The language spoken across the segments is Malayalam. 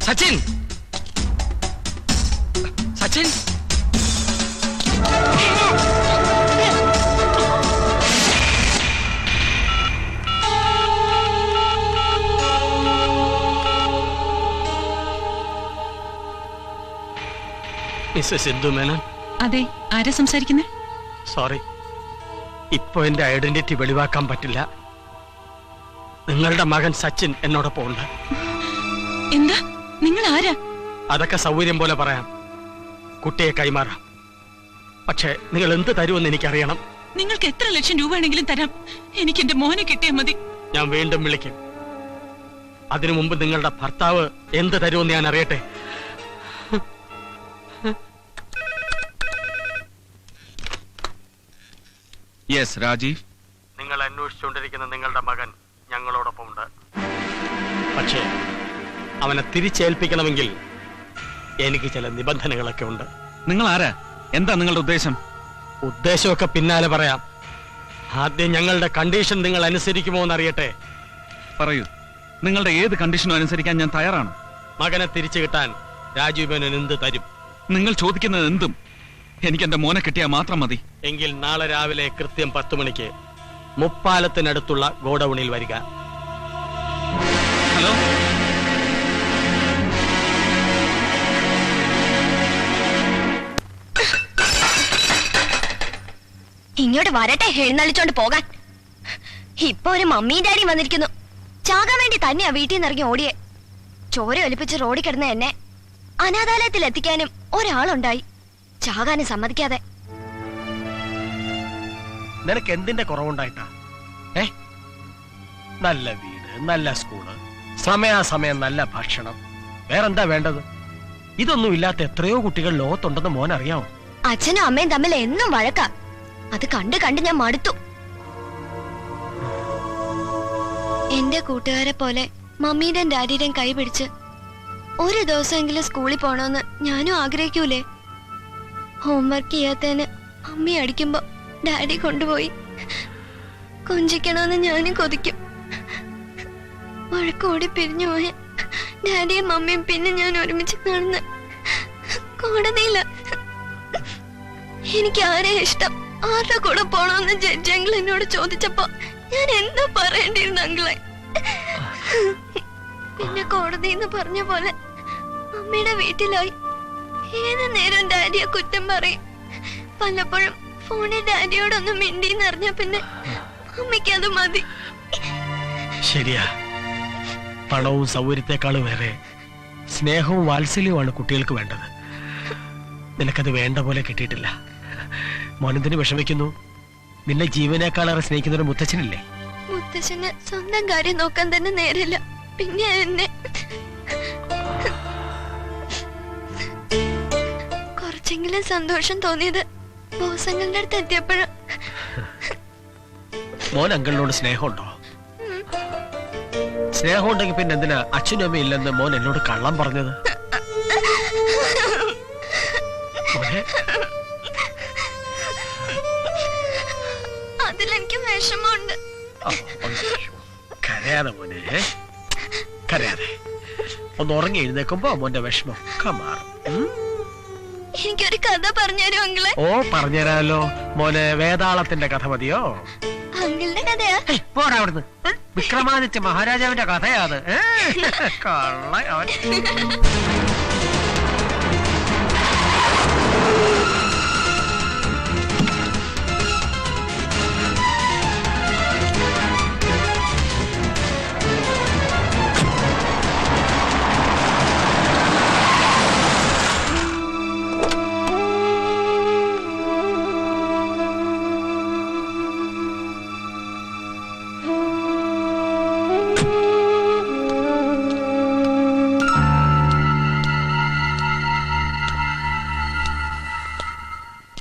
സച്ചിൻ, സച്ചിൻ, മിസ്സസ് സിന്ധു മേനോൻ. അതെ, ആരാ സംസാരിക്കുന്നേ? സോറി, ഇപ്പൊ എന്റെ ഐഡന്റിറ്റി വെളിവാക്കാൻ പറ്റില്ല. നിങ്ങളുടെ മകൻ സച്ചിൻ എന്നോടൊപ്പം ഉണ്ട്. എന്താ? നിങ്ങൾ ആരാ? അതൊക്കെ സൗകര്യം പോലെ പറയാം. കുട്ടിയെ കൈമാറാം. പക്ഷേ നിങ്ങൾ എന്ത് തരുമെന്ന് എനിക്കറിയണം. നിങ്ങൾക്ക് എത്ര ലക്ഷം രൂപ വേണമെങ്കിലും തരാം. എനിക്ക് എന്റെ മോനെ കിട്ടിയാൽ മതി. ഞാൻ വീണ്ടും വിളിക്കും. അതിനു മുമ്പ് നിങ്ങളുടെ ഭർത്താവ് എന്ത് തരുമെന്ന് ഞാൻ അറിയട്ടെ. യെസ് രാജീവ്. നിങ്ങൾ അന്വേഷിച്ചുകൊണ്ടിരിക്കുന്ന നിങ്ങളുടെ മകൻ ഞങ്ങളോടൊപ്പം ഉണ്ട്. പക്ഷേ അവനെ തിരിച്ചേൽപ്പിക്കണമെങ്കിൽ എനിക്ക് ചില നിബന്ധനകളൊക്കെ ഉണ്ട്. നിങ്ങൾ ആരാ? എന്താ നിങ്ങളുടെ ഉദ്ദേശം? ഉദ്ദേശമൊക്കെ പിന്നാലെ പറയാം. ആദ്യം ഞങ്ങളുടെ കണ്ടീഷൻ നിങ്ങൾ അനുസരിക്കുമോ എന്നറിയട്ടെ. പറയൂ, നിങ്ങളുടെ ഏത് കണ്ടീഷനും അനുസരിക്കാൻ ഞാൻ തയ്യാറാണ്. മകനെ തിരിച്ചു കിട്ടാൻ രാജീവ് മേനോൻ എന്ത് തരും? നിങ്ങൾ ചോദിക്കുന്നത് എന്തും. എനിക്ക് എന്റെ മോനെ കിട്ടിയാൽ മാത്രം മതി. എങ്കിൽ നാളെ രാവിലെ കൃത്യം 10 മണിക്ക് മുപ്പാലത്തിനടുത്തുള്ള ഗോഡൌണിൽ വരിക. ഹലോ, ഇങ്ങോട്ട് വരട്ടെ, എഴുന്നള്ളിച്ചോണ്ട് പോകാൻ. ഇപ്പൊ ഒരു മമ്മിയും ഡാഡിയും വന്നിരിക്കുന്നു. ചാകാൻ വേണ്ടി തന്നെയാ വീട്ടിൽ നിന്ന് ഇറങ്ങി ഓടിയെ. ചോര ഒലിപ്പിച്ച് റോഡിൽ കിടന്ന എന്നെ അനാഥാലയത്തിൽ എത്തിക്കാനും ഒരാളുണ്ടായി, ചാകാനും സമ്മതിക്കാതെ. നിനക്ക് എന്തിന്റെ കുറവുണ്ടായിട്ടാ? നല്ല വീട്, നല്ല സ്കൂള്, സമയാസമയം നല്ല ഭക്ഷണം, വേറെന്താ വേണ്ടത്? ഇതൊന്നും ഇല്ലാത്ത എത്രയോ കുട്ടികൾ ലോകത്തുണ്ടെന്ന് മോൻ അറിയാമോ? അച്ഛനും അമ്മയും തമ്മിൽ എന്നും വഴക്കാ. അത് കണ്ട് കണ്ട് ഞാൻ മടുത്തു. എന്റെ കൂട്ടുകാരെ പോലെ മമ്മിയുടെയും ഡാഡിയുടെയും കൈ പിടിച്ച് ഒരു ദിവസമെങ്കിലും സ്കൂളിൽ പോണോന്ന് ഞാനും ആഗ്രഹിക്കൂലേ? ഹോംവർക്ക് ചെയ്യാത്തതിന് മമ്മി അടിക്കുമ്പോ ഡാഡി കൊണ്ടുപോയി കൊഞ്ചിക്കണമെന്ന് ഞാനും കൊതിക്കും. വഴക്കോടി പിരിഞ്ഞു പോയ ഡാഡിയും മമ്മിയും പിന്നെ ഞാൻ ഒരുമിച്ച് കാണുന്ന കോടതിയില്ല. എനിക്ക് ആരെ ഇഷ്ടം, ആരുടെ കൂടെ പോണോന്ന് ജഡ്ജ് അങ്കിൾ എന്നോട് ചോദിച്ചപ്പോ ഞാൻ എന്താ പറയേണ്ടിയിരുന്നു അങ്കിളെ? പിന്നെ കോടതിന്ന് പറഞ്ഞ പോലെ അമ്മയുടെ വീട്ടിലായി. ഏത് നേരം ഡാഡിയെ കുറ്റം പറയും. പലപ്പോഴും ഫോണിൽ ഡാഡിയോടൊന്നും മിണ്ടിന്ന് അറിഞ്ഞ പിന്നെ അമ്മയ്ക്ക് അത് മതി. ശരിയാ, പണവും സൗകര്യത്തെക്കാളും വേറെ സ്നേഹവും വാത്സല്യവുമാണ് കുട്ടികൾക്ക് വേണ്ടത്. നിനക്കത് വേണ്ട പോലെ കിട്ടിയിട്ടില്ല. മോനെന്തിന് വിഷമിക്കുന്നു? നിന്നെ ജീവനേക്കാളേറെ സ്നേഹിക്കുന്ന ഒരു മുത്തച്ഛനില്ലേ? മുത്തച്ഛന് സ്വന്തം കാര്യം നോക്കാൻ തന്നെ നേരില്ല, പിന്നെ എന്നെ. കുറച്ചെങ്കിലും സന്തോഷം തോന്നിയത് ബോസങ്ങളുടെ അടുത്ത് എത്തിയപ്പോഴും. മോൻ അങ്കിളിനോട് സ്നേഹമുണ്ടോ? സ്നേഹം ഉണ്ടെങ്കിൽ പിന്നെ എന്തിനാ അച്ഛനും അമ്മയും ഇല്ലെന്ന് മോൻ എന്നോട് കള്ളം പറഞ്ഞത്? അതിലെനിക്ക് വിഷമമുണ്ട്. കരയാതെ മോനെ, കരയാതെ. ഒന്ന് ഉറങ്ങി എഴുന്നേക്കുമ്പോ മോന്റെ വിഷമം മാറും. എനിക്കൊരു കഥ പറഞ്ഞുതരോ അങ്കിളെ? ഓ, പറഞ്ഞുതരാമല്ലോ മോനെ. വേതാളത്തിന്റെ കഥ മതിയോ? അങ്കിളുടെ കഥയാ? പോടാ അവിടുന്ന്. വിക്രമാദിത്യ മഹാരാജാവിന്റെ കഥയാത്. കള്ള അവൻ.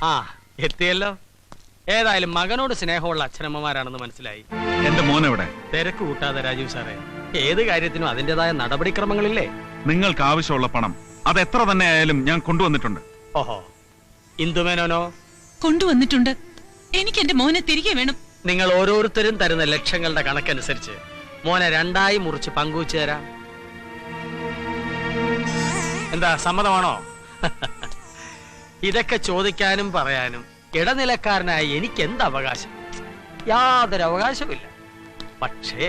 ആ, എത്തിയല്ലോ. ഏതായാലും മകനോട് സ്നേഹമുള്ള അച്ഛനമ്മമാരാണെന്ന് മനസ്സിലായി. എന്റെ മോൻ എവിടെ? തിരക്ക് കൂട്ടാതെ രാജീവ് സാറേ. ഏത് കാര്യത്തിനും അതിൻ്റെതായ നടപടിക്രമങ്ങളില്ലേ? നിങ്ങൾക്ക് ആവശ്യമുള്ള പണം അത് എത്ര തന്നെ ആയാലും ഞാൻ കൊണ്ടുവന്നിട്ടുണ്ട്. ഓഹോ, ഇന്ദുമേനോനോ? കൊണ്ടുവന്നിട്ടുണ്ട്. എനിക്ക് എന്റെ മോനെ തിരികെ വേണം. നിങ്ങൾ ഓരോരുത്തരും തരുന്ന ലക്ഷങ്ങളുടെ കണക്കനുസരിച്ച് മോനെ 2ആയി മുറിച്ച് പങ്കുവച്ചു തരാം. എന്താ സമ്മതമാണോ? ഇതൊക്കെ ചോദിക്കാനും പറയാനും ഇടനിലക്കാരനായി എനിക്ക് എന്ത് അവകാശം? യാതൊരു അവകാശമില്ല. പക്ഷേ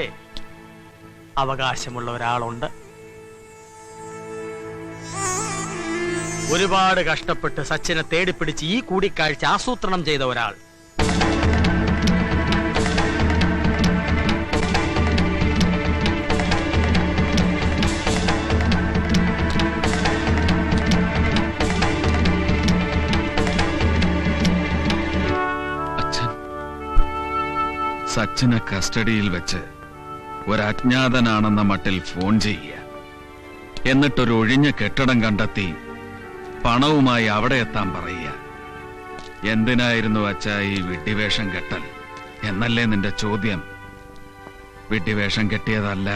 അവകാശമുള്ള ഒരാളുണ്ട്. ഒരുപാട് കഷ്ടപ്പെട്ട് സച്ചിനെ തേടിപ്പിടിച്ച് ഈ കൂടിക്കാഴ്ച ആസൂത്രണം ചെയ്ത ഒരാൾ. സച്ചിനെ കസ്റ്റഡിയിൽ വെച്ച് ഒരജ്ഞാതനാണെന്ന മട്ടിൽ ഫോൺ ചെയ്യുക, എന്നിട്ടൊരു ഒഴിഞ്ഞ കെട്ടിടം കണ്ടെത്തി പണവുമായി അവിടെ എത്താൻ പറയുക. എന്തിനായിരുന്നു അച്ഛാ ഈ വിഡ്ഢിവേഷം കെട്ടൽ എന്നല്ലേ നിന്റെ ചോദ്യം? വിഡ്ഢിവേഷം കെട്ടിയതല്ല,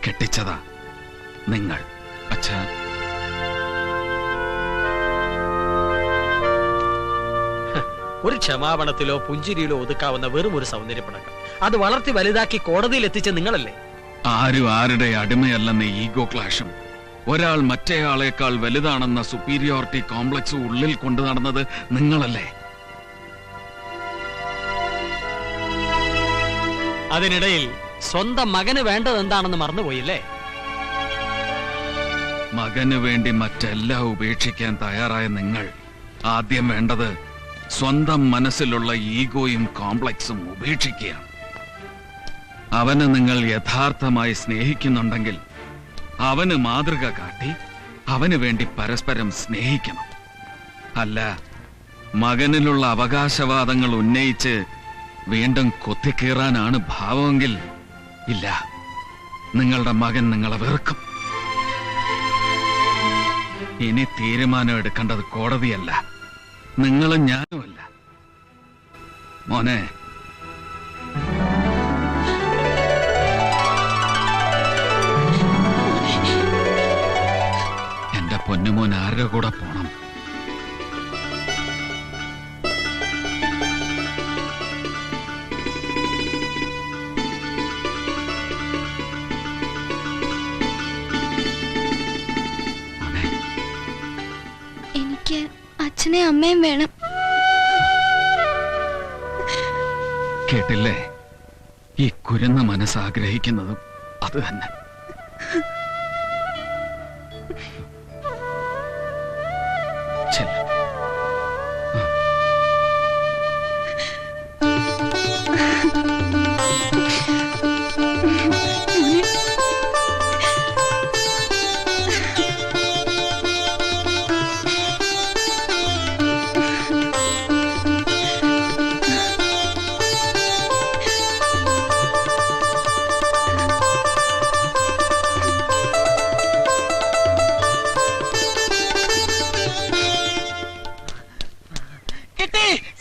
കെട്ടിച്ചതാ നിങ്ങൾ. അച്ഛാ, ഒരു ക്ഷമാപണത്തിലോ പുഞ്ചിരിയിലോ ഒതുക്കാവുന്ന വെറും ഒരു സൗന്ദര്യപ്പണക്കം അത് വളർത്തി വലുതാക്കി കോടതിയിൽ എത്തിച്ച നിങ്ങളല്ലേ? ആരും ആരുടെ അടിമയല്ലെന്ന ഈഗോ ക്ലാഷും ഒരാൾ മറ്റേയാളേക്കാൾ വലുതാണെന്ന സുപ്പീരിയോറിറ്റി കോംപ്ലക്സ് ഉള്ളിൽ കൊണ്ടു നടന്നത് നിങ്ങളല്ലേ? അതിനിടയിൽ സ്വന്തം മകന് വേണ്ടത് എന്താണെന്ന് മറന്നുപോയില്ലേ? മകന് വേണ്ടി മറ്റെല്ലാം ഉപേക്ഷിക്കാൻ തയ്യാറായ നിങ്ങൾ ആദ്യം വേണ്ടത് സ്വന്തം മനസ്സിലുള്ള ഈഗോയും കോംപ്ലക്സും ഉപേക്ഷിക്കുകയാണ്. അവനെ നിങ്ങൾ യഥാർത്ഥമായി സ്നേഹിക്കുന്നുണ്ടെങ്കിൽ അവന് മാതൃക കാട്ടി അവന് വേണ്ടി പരസ്പരം സ്നേഹിക്കണം. അല്ല, മകനിലുള്ള അവകാശവാദങ്ങൾ ഉന്നയിച്ച് വീണ്ടും കൊത്തിക്കീറാനാണ് ഭാവമെങ്കിൽ ഇല്ല, നിങ്ങളുടെ മകൻ നിങ്ങളെ വെറുക്കും. ഇനി തീരുമാനം എടുക്കേണ്ടത് കോടതിയല്ല, നിങ്ങളും ഞാനുമല്ല. മോനെ, എന്റെ പൊന്നുമോൻ ആരുടെ കൂടെ പോണം? എനിക്ക് അച്ഛനെ അമ്മയും വേണം. കേട്ടില്ലേ? ഈ കുരുന്ന മനസ്സാഗ്രഹിക്കുന്നതും അത് തന്നെ. ചെല്ല്.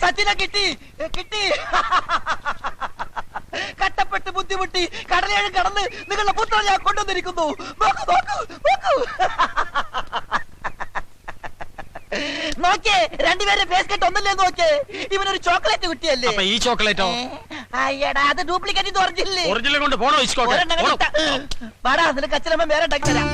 സച്ചിനെ കിട്ടി കിട്ടി. കട്ടപ്പെട്ട് ബുദ്ധിമുട്ടി കടലേഴും കടന്ന് നിങ്ങളുടെ പുത്രൻ ഞാൻ കൊണ്ടുവന്നിരിക്കുന്നു. നോക്കൂ നോക്കൂ നോക്കൂ. നോക്കിയേ, രണ്ടുപേരും ഫേസ് കെട്ട് ഒന്നല്ലേ നോക്കേ. ഇവനൊരു ചോക്ലേറ്റ് കുട്ടിയല്ലേ? ഈ ചോക്ലേറ്റോ? അയ്യടാ, അത് ഡ്യൂപ്ലിക്കേറ്റ് ഒറിജിനൽ. ഒറിജിനൽ കൊണ്ട് പോണോ? വാടാ, നിനക്ക് അച്ഛനമ്മ വേറെ ഉണ്ടാക്കി തരാം.